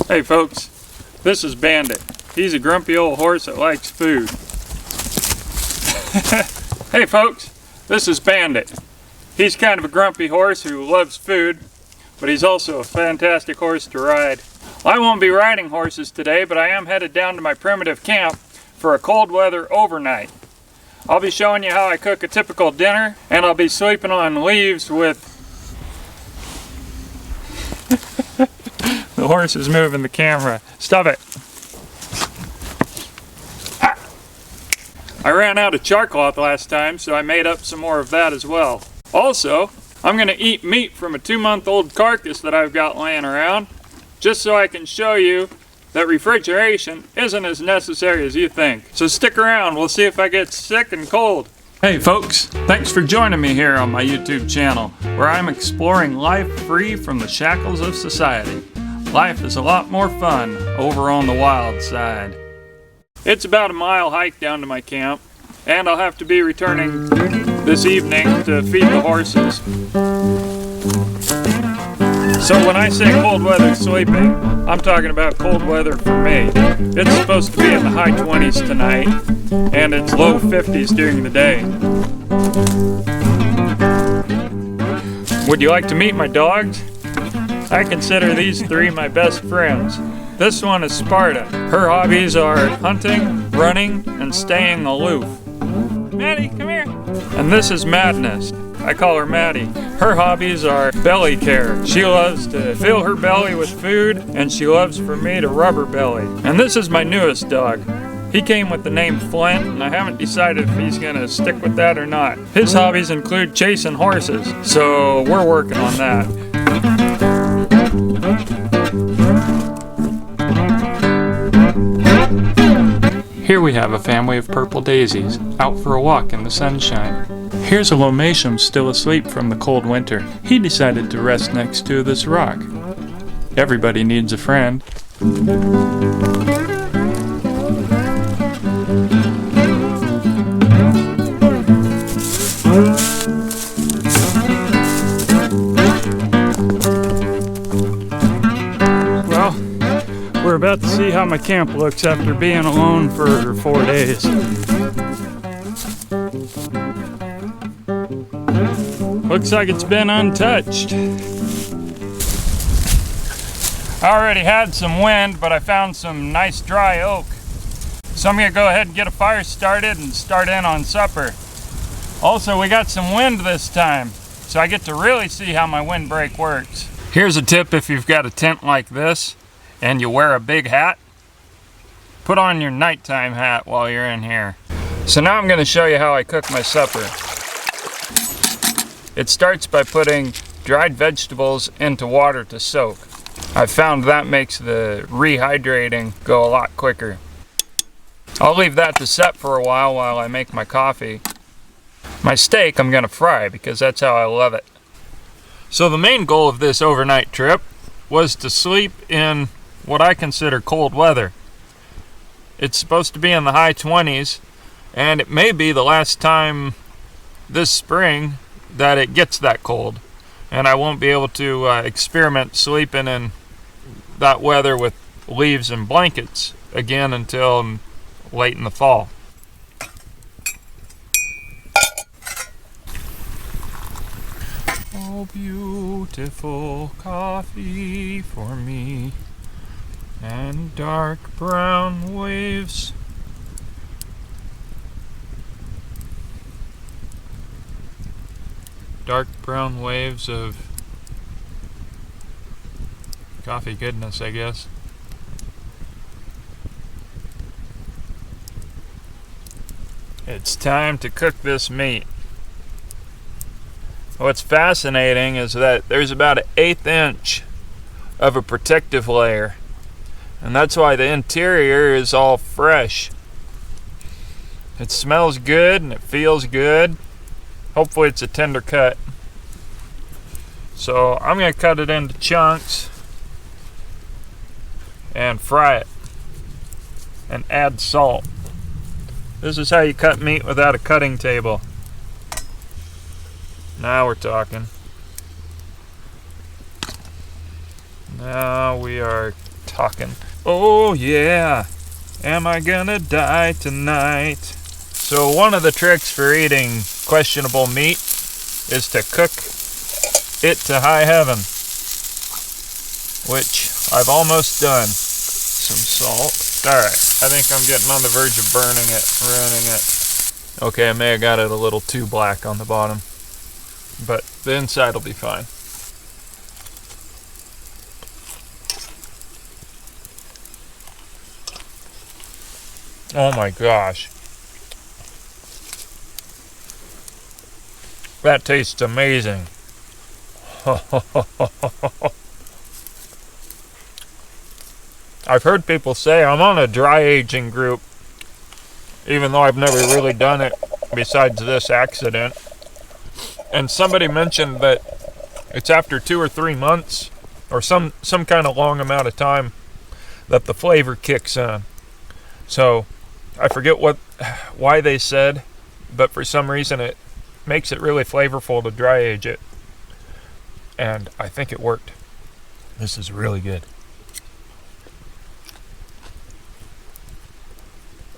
Hey folks, this is Bandit. He's a grumpy old horse that likes food. Hey folks, this is Bandit. He's kind of a grumpy horse who loves food, but he's also a fantastic horse to ride. I won't be riding horses today, but I am headed down to my primitive camp for a cold weather overnight. I'll be showing you how I cook a typical dinner, and I'll be sleeping on leaves with... The horse is moving the camera. Stop it. I ran out of charcloth last time, so I made up some more of that as well. Also, I'm going to eat meat from a 2-month-old carcass that I've got laying around, just so I can show you that refrigeration isn't as necessary as you think. So stick around, we'll see if I get sick and cold. Hey folks, thanks for joining me here on my YouTube channel, where I'm exploring life free from the shackles of society. Life is a lot more fun over on the wild side. It's about a mile hike down to my camp, and I'll have to be returning this evening to feed the horses. So when I say cold weather sleeping, I'm talking about cold weather for me. It's supposed to be in the high 20s tonight, and it's low 50s during the day. Would you like to meet my dogs? I consider these 3 my best friends. This one is Sparta. Her hobbies are hunting, running, and staying aloof. Maddie, come here. And this is Madness. I call her Maddie. Her hobbies are belly care. She loves to fill her belly with food, and she loves for me to rub her belly. And this is my newest dog. He came with the name Flint, and I haven't decided if he's gonna stick with that or not. His hobbies include chasing horses, so we're working on that. Here we have a family of purple daisies, out for a walk in the sunshine. Here's a lomatium still asleep from the cold winter. He decided to rest next to this rock. Everybody needs a friend. We're about to see how my camp looks after being alone for 4 days. Looks like it's been untouched. I already had some wind, but I found some nice dry oak. So I'm gonna go ahead and get a fire started and start in on supper. Also, we got some wind this time, so I get to really see how my windbreak works. Here's a tip if you've got a tent like this and you wear a big hat, put on your nighttime hat while you're in here. So now I'm going to show you how I cook my supper. It starts by putting dried vegetables into water to soak. I've found that makes the rehydrating go a lot quicker. I'll leave that to set for a while I make my coffee. My steak I'm going to fry because that's how I love it. So the main goal of this overnight trip was to sleep in what I consider cold weather. It's supposed to be in the high 20s, and it may be the last time this spring that it gets that cold, and I won't be able to experiment sleeping in that weather with leaves and blankets again until late in the fall. Oh, beautiful coffee for me, and dark brown waves. Dark brown waves of coffee goodness, I guess. It's time to cook this meat. What's fascinating is that there's about an 1/8 inch of a protective layer, and that's why the interior is all fresh. It smells good and it feels good. Hopefully it's a tender cut. So I'm going to cut it into chunks and fry it and add salt. This is how you cut meat without a cutting table. Now we're talking. Now we are talking. Oh yeah, am I gonna die tonight? So one of the tricks for eating questionable meat is to cook it to high heaven, which I've almost done. Some salt. Alright, I think I'm getting on the verge of burning it, ruining it. Okay, I may have got it a little too black on the bottom, but the inside will be fine. Oh my gosh. That tastes amazing. I've heard people say I'm on a dry aging group, even though I've never really done it besides this accident. And somebody mentioned that it's after 2 or 3 months or some kind of long amount of time that the flavor kicks in. So I forget why they said, but for some reason it makes it really flavorful to dry age it. And I think it worked. This is really good.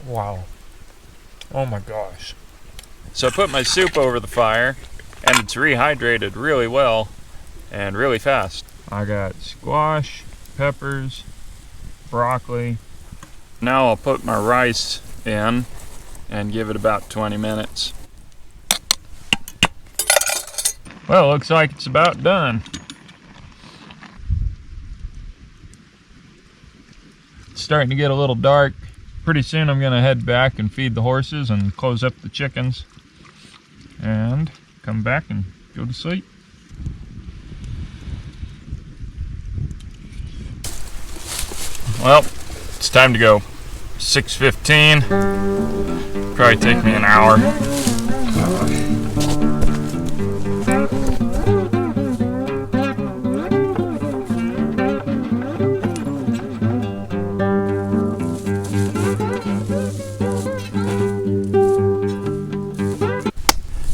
Wow. Oh my gosh. So I put my soup over the fire, and it's rehydrated really well and really fast. I got squash, peppers, broccoli. Now I'll put my rice in and give it about 20 minutes. Well, looks like it's about done. It's starting to get a little dark. Pretty soon I'm gonna head back and feed the horses and close up the chickens and come back and go to sleep. Well, it's time to go. 6:15. Probably take me an hour.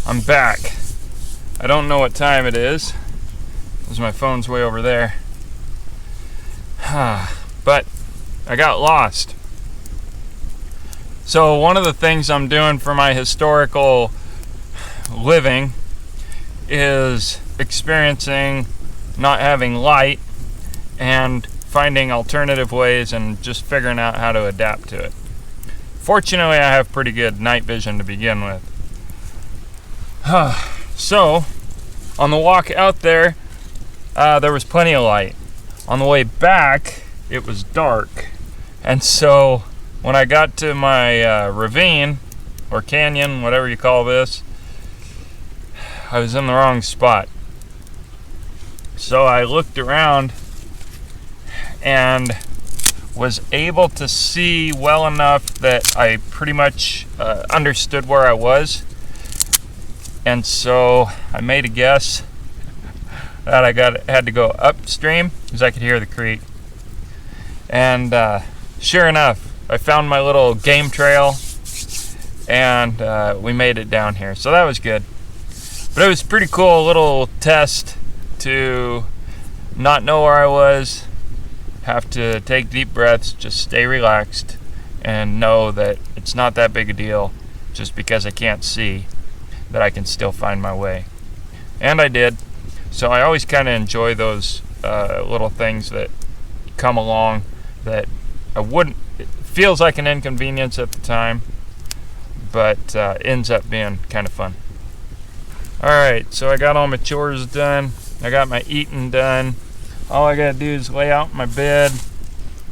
I'm back. I don't know what time it is, because my phone's way over there. But I got lost. So one of the things I'm doing for my historical living is experiencing not having light and finding alternative ways and just figuring out how to adapt to it. Fortunately, I have pretty good night vision to begin with. So, on the walk out there, there was plenty of light. On the way back, it was dark. And so, when I got to my ravine, or canyon, whatever you call this, I was in the wrong spot. So I looked around and was able to see well enough that I pretty much understood where I was. And so I made a guess that I had to go upstream because I could hear the creek. And sure enough, I found my little game trail and we made it down here. So that was good. But it was pretty cool, little test to not know where I was, have to take deep breaths, just stay relaxed, and know that it's not that big a deal just because I can't see, that I can still find my way. And I did. So I always kind of enjoy those little things that come along that it feels like an inconvenience at the time, but ends up being kind of fun. Alright, so I got all my chores done. I got my eating done. All I gotta do is lay out my bed.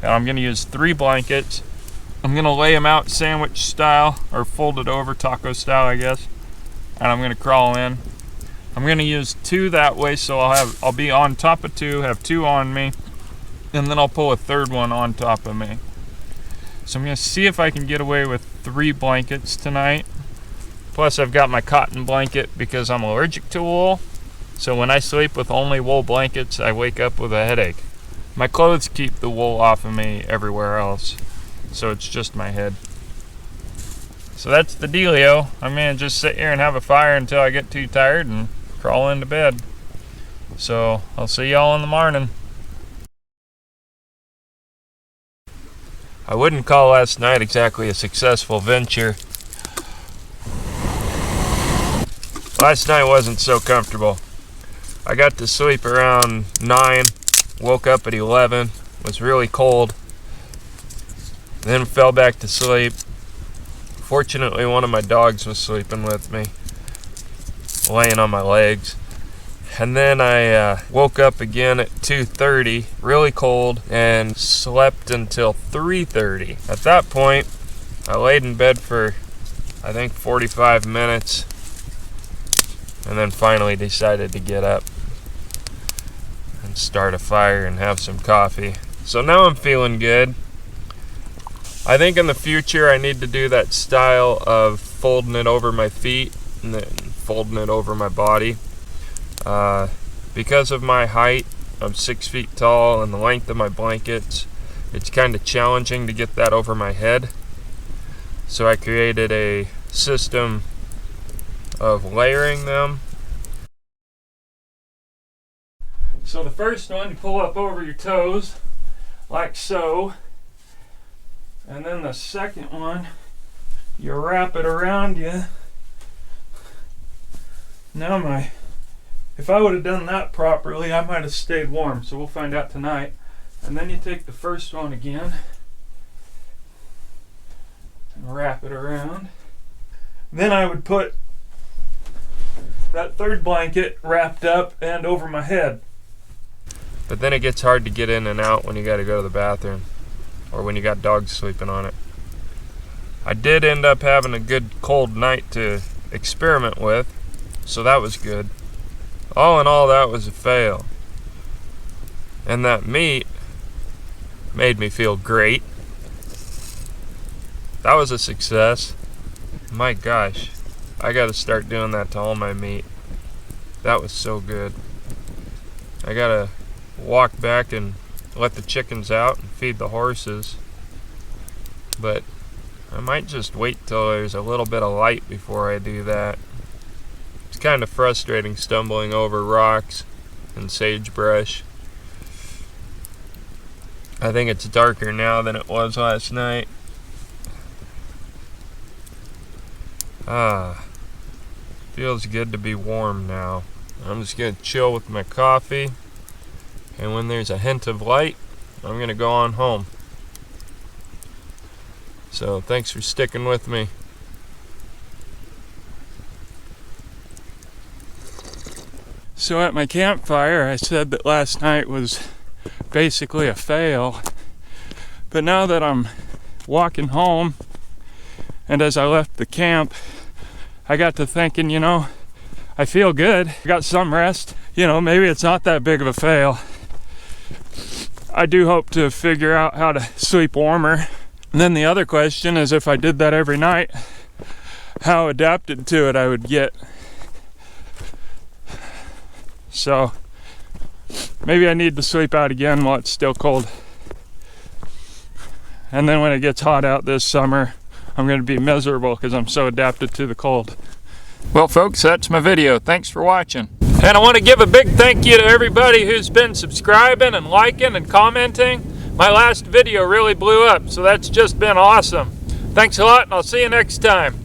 And I'm gonna use 3 blankets. I'm gonna lay them out sandwich style, or folded over, taco style, I guess. And I'm gonna crawl in. I'm gonna use 2 that way, so I'll be on top of 2, have 2 on me, and then I'll pull a 3rd one on top of me. So I'm gonna see if I can get away with 3 blankets tonight. Plus I've got my cotton blanket because I'm allergic to wool. So when I sleep with only wool blankets, I wake up with a headache. My clothes keep the wool off of me everywhere else, so it's just my head. So that's the dealio. I'm gonna just sit here and have a fire until I get too tired and crawl into bed. So I'll see y'all in the morning. I wouldn't call last night exactly a successful venture. Last night wasn't so comfortable. I got to sleep around 9, woke up at 11, was really cold, then fell back to sleep. Fortunately, one of my dogs was sleeping with me, laying on my legs. And then I woke up again at 2:30, really cold, and slept until 3:30. At that point, I laid in bed for, I think, 45 minutes, and then finally decided to get up and start a fire and have some coffee. So now I'm feeling good. I think in the future I need to do that style of folding it over my feet and then folding it over my body. Because of my height, I'm 6 feet tall, and the length of my blankets, it's kind of challenging to get that over my head. So I created a system of layering them. So the first one, you pull up over your toes, like so. And then the second one, you wrap it around you. Now if I would have done that properly, I might have stayed warm, so we'll find out tonight. And then you take the first one again and wrap it around. Then I would put that third blanket wrapped up and over my head. But then it gets hard to get in and out when you got to go to the bathroom or when you got dogs sleeping on it. I did end up having a good cold night to experiment with, so that was good. All in all, that was a fail. And that meat made me feel great. That was a success. My gosh, I gotta start doing that to all my meat. That was so good. I gotta walk back and let the chickens out and feed the horses. But I might just wait till there's a little bit of light before I do that. It's kind of frustrating stumbling over rocks and sagebrush. I think it's darker now than it was last night. Feels good to be warm now. I'm just gonna chill with my coffee, and when there's a hint of light, I'm gonna go on home. So thanks for sticking with me. So at my campfire, I said that last night was basically a fail. But now that I'm walking home, and as I left the camp, I got to thinking, I feel good. I got some rest. Maybe it's not that big of a fail. I do hope to figure out how to sleep warmer. And then the other question is, if I did that every night, how adapted to it I would get. So maybe I need to sleep out again while it's still cold. And then when it gets hot out this summer, I'm going to be miserable because I'm so adapted to the cold. Well, folks, that's my video. Thanks for watching. And I want to give a big thank you to everybody who's been subscribing and liking and commenting. My last video really blew up, so that's just been awesome. Thanks a lot, and I'll see you next time.